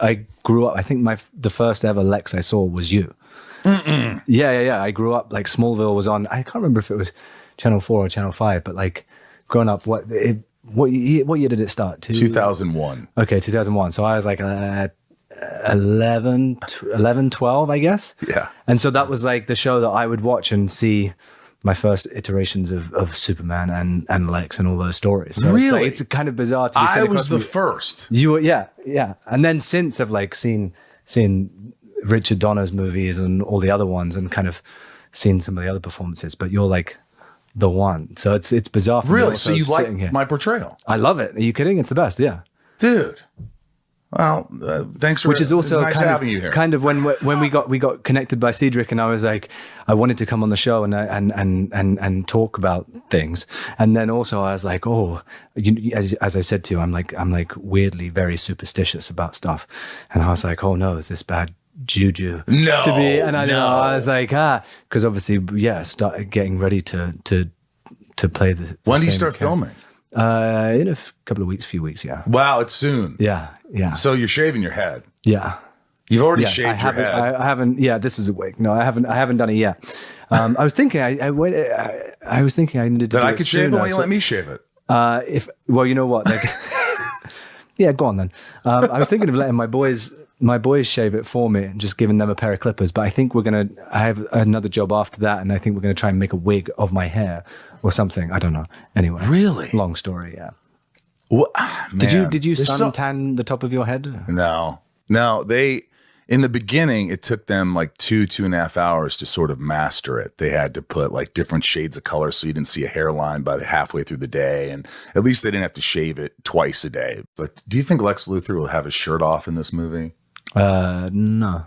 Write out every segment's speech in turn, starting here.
I grew up. I think the first ever Lex I saw was you. Yeah. I grew up like Smallville was on. I can't remember if it was Channel 4 or Channel 5, but like growing up, what year did it start? 2001. Okay, 2001. So I was like 11, 12, I guess. Yeah. And so that was like the show that I would watch and see my first iterations of Superman and Lex and all those stories. So really? It's kind of bizarre to be I was the first. You were, yeah. And then since I've like seen Richard Donner's movies and all the other ones and kind of seen some of the other performances, but you're like the one. So it's bizarre for me. Really? So you like my portrayal? I love it. Are you kidding? It's the best, yeah. Dude. Well, thanks for which is also nice having you here. Kind of when we got connected by Cedric, and I was like, I wanted to come on the show and talk about things, and then also I was like, as I said to you, I'm like weirdly very superstitious about stuff, and I was like, oh no, is this bad juju to be? And I know I was like, because obviously, started getting ready to play the when do you start filming? In a couple of weeks, few weeks, yeah. Wow, it's soon. Yeah. So you're shaving your head. Yeah. You've already shaved your head. I haven't. Yeah, this is a wig. No, I haven't done it yet. I was thinking. I was thinking I needed to. That do I could shave it. Why don't you let me shave it? You know what? Like, yeah, go on then. I was thinking of letting my boys shave it for me and just giving them a pair of clippers. But I think I have another job after that, and I think we're gonna try and make a wig of my hair or something. I don't know. Anyway, really long story. Yeah. Well, did you suntan the top of your head? No. They in the beginning it took them like 2.5 hours to sort of master it. They had to put like different shades of color so you didn't see a hairline by the halfway through the day, and at least they didn't have to shave it twice a day. But do you think Lex Luthor will have his shirt off in this movie? No.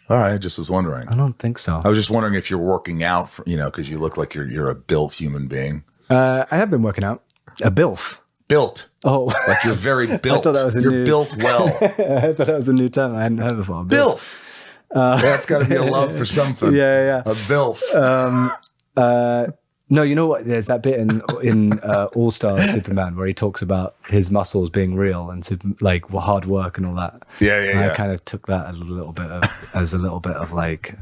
All right, I just was wondering. I don't think so. I was just wondering if you're working out, because you look like you're a built human being. I have been working out. A bilf. Built. Oh. Like you're very built. I thought that was you're built well. I thought that was a new term I hadn't heard before. Bilf. That's got to be a love for something. Yeah. A bilf. No, you know what? There's that bit in All-Star Superman where he talks about his muscles being real and like hard work and all that. Yeah. I kind of took that as a little bit of like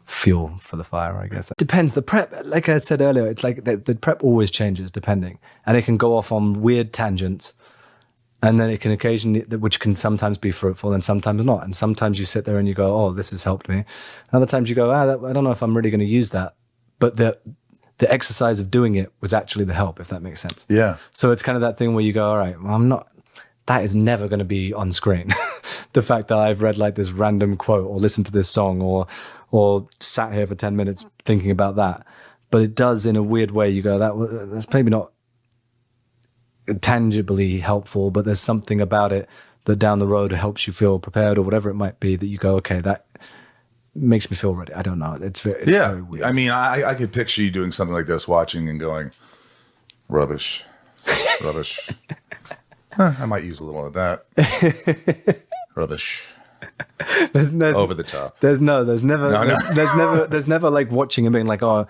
fuel for the fire, I guess. It depends. The prep, like I said earlier, it's like the prep always changes depending, and it can go off on weird tangents, and then it can occasionally, which can sometimes be fruitful and sometimes not. And sometimes you sit there and you go, oh, this has helped me. And other times you go, I don't know if I'm really going to use that. But the exercise of doing it was actually the help, if that makes sense. Yeah. So it's kind of that thing where you go, all right, well, that is never going to be on screen. The fact that I've read like this random quote or listened to this song or sat here for 10 minutes thinking about that. But it does, in a weird way, you go, that's maybe not tangibly helpful, but there's something about it that down the road helps you feel prepared or whatever it might be, that you go, okay, that makes me feel ready. I don't know. It's very weird. I mean, I could picture you doing something like this, watching and going, rubbish. I might use a little of that. Rubbish. Over the top. There's never like watching and being like, oh,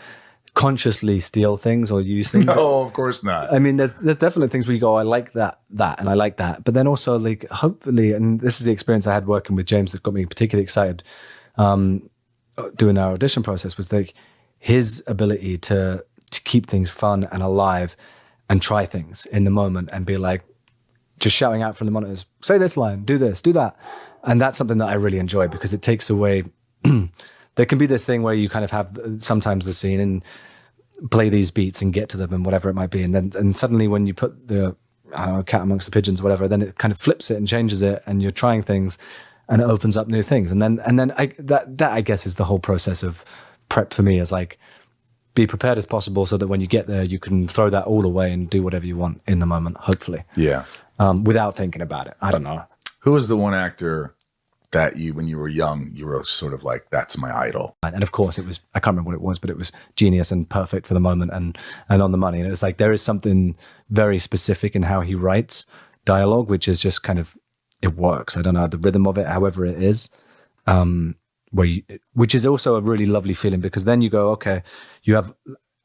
consciously steal things or use things. No, of course not. I mean, there's definitely things where you go, I like that, and I like that. But then also, like, hopefully, and this is the experience I had working with James that got me particularly excited doing our audition process, was like his ability to keep things fun and alive and try things in the moment and be like, just shouting out from the monitors, say this line, do this, do that. And that's something that I really enjoy, because it takes away, there can be this thing where you kind of have sometimes the scene and play these beats and get to them and whatever it might be. And suddenly when you put the cat amongst the pigeons or whatever, then it kind of flips it and changes it, and you're trying things and it opens up new things. And then that I guess is the whole process of prep for me, is like, be prepared as possible so that when you get there, you can throw that all away and do whatever you want in the moment, hopefully. Yeah. Without thinking about it. I don't know. Who was the one actor that when you were young, you were sort of like, that's my idol? And of course it was, I can't remember what it was, but it was genius and perfect for the moment and on the money. And it's like, there is something very specific in how he writes dialogue, which is just kind of, it works. I don't know, the rhythm of it, however it is, which is also a really lovely feeling, because then you go, okay, you have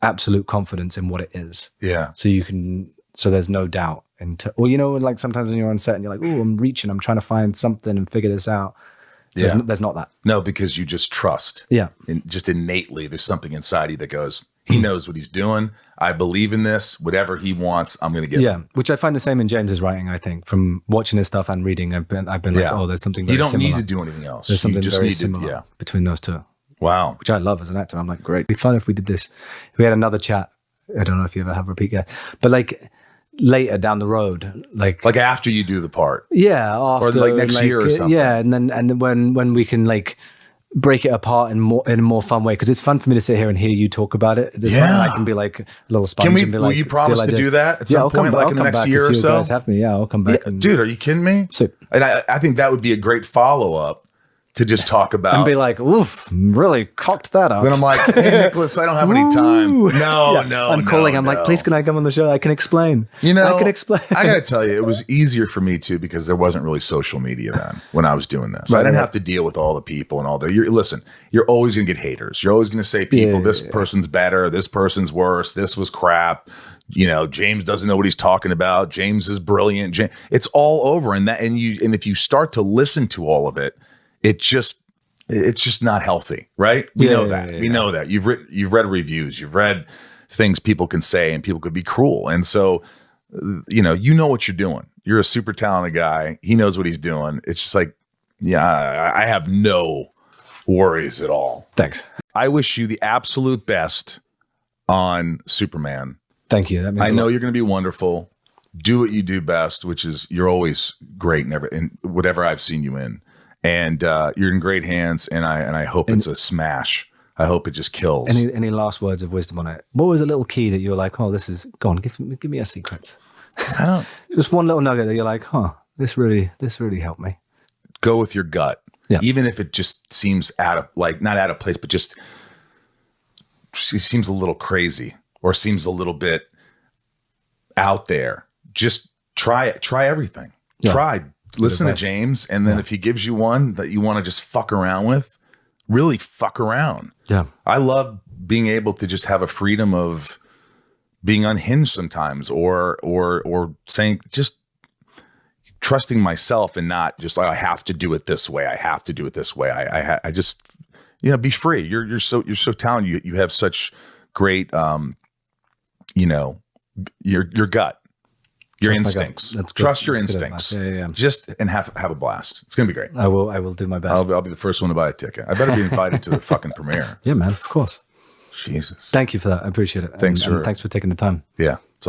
absolute confidence in what it is. Yeah. So there's no doubt or like sometimes when you're on set and you're like, oh, I'm reaching, I'm trying to find something and figure this out. There's not that. No, because you just trust. Yeah. And just innately, there's something inside you that goes, he knows what he's doing. I believe in this. Whatever he wants, I'm going to get him. Which I find the same in James's writing, I think. From watching his stuff and reading, I've been like, oh, there's something very similar. You don't need to do anything else. There's something just very need similar between those two. Wow. Which I love as an actor. I'm like, great. It'd be fun if we did this. If we had another chat. I don't know if you ever have repeat yet. But like later down the road, like after you do the part. Yeah. After, or like next year or something. Yeah. And then when we can like break it apart in a more fun way, because it's fun for me to sit here and hear you talk about it. I can be like a little sponge. And be will like, you promise to do that at some point, like in the next year or so? Guys have me. Yeah, I'll come back. Dude, are you kidding me? So, and I think that would be a great follow-up to just talk about. And be like, oof, really cocked that up. Then I'm like, hey, Nicholas, I don't have any time. No. I'm calling. I'm like, please, can I come on the show? I can explain. I can explain. I got to tell you, it was easier for me too, because there wasn't really social media then when I was doing this. I didn't have to deal with all the people and all that. Listen, you're always going to get haters. You're always going to say this person's better. This person's worse. This was crap. James doesn't know what he's talking about. James is brilliant. It's all over. And if you start to listen to all of it, it's just not healthy, right? We know that. We know that. You've read reviews, you've read things people can say, and people could be cruel. And so, you know what you're doing. You're a super talented guy. He knows what he's doing. It's just like, I have no worries at all. Thanks. I wish you the absolute best on Superman. Thank you. That means I know you're going to be wonderful. Do what you do best, which is you're always great in whatever I've seen you in. And you're in great hands, and I hope it's a smash. I hope it just kills. Any last words of wisdom on it? What was a little key that you're like, oh, this is go on, give me a secret. I don't. Just one little nugget that you're like, this really helped me. Go with your gut, yeah. Even if it just seems not out of place, but just seems a little crazy or seems a little bit out there. Just try it. Try everything. Yeah. Listen to James, and then if he gives you one that you want to just fuck around with, really fuck around. Yeah. I love being able to just have a freedom of being unhinged sometimes, or saying, just trusting myself and not just like, I have to do it this way. I have to do it this way. I just, be free. You're so talented. You have such great, your gut. Your instincts. That's good. Trust your That's instincts. Yeah. Just and have a blast. It's gonna be great. I will do my best. I'll be the first one to buy a ticket. I better be invited to the fucking premiere. Yeah, man. Of course. Jesus. Thank you for that. I appreciate it. Thanks and thanks for taking the time. Yeah.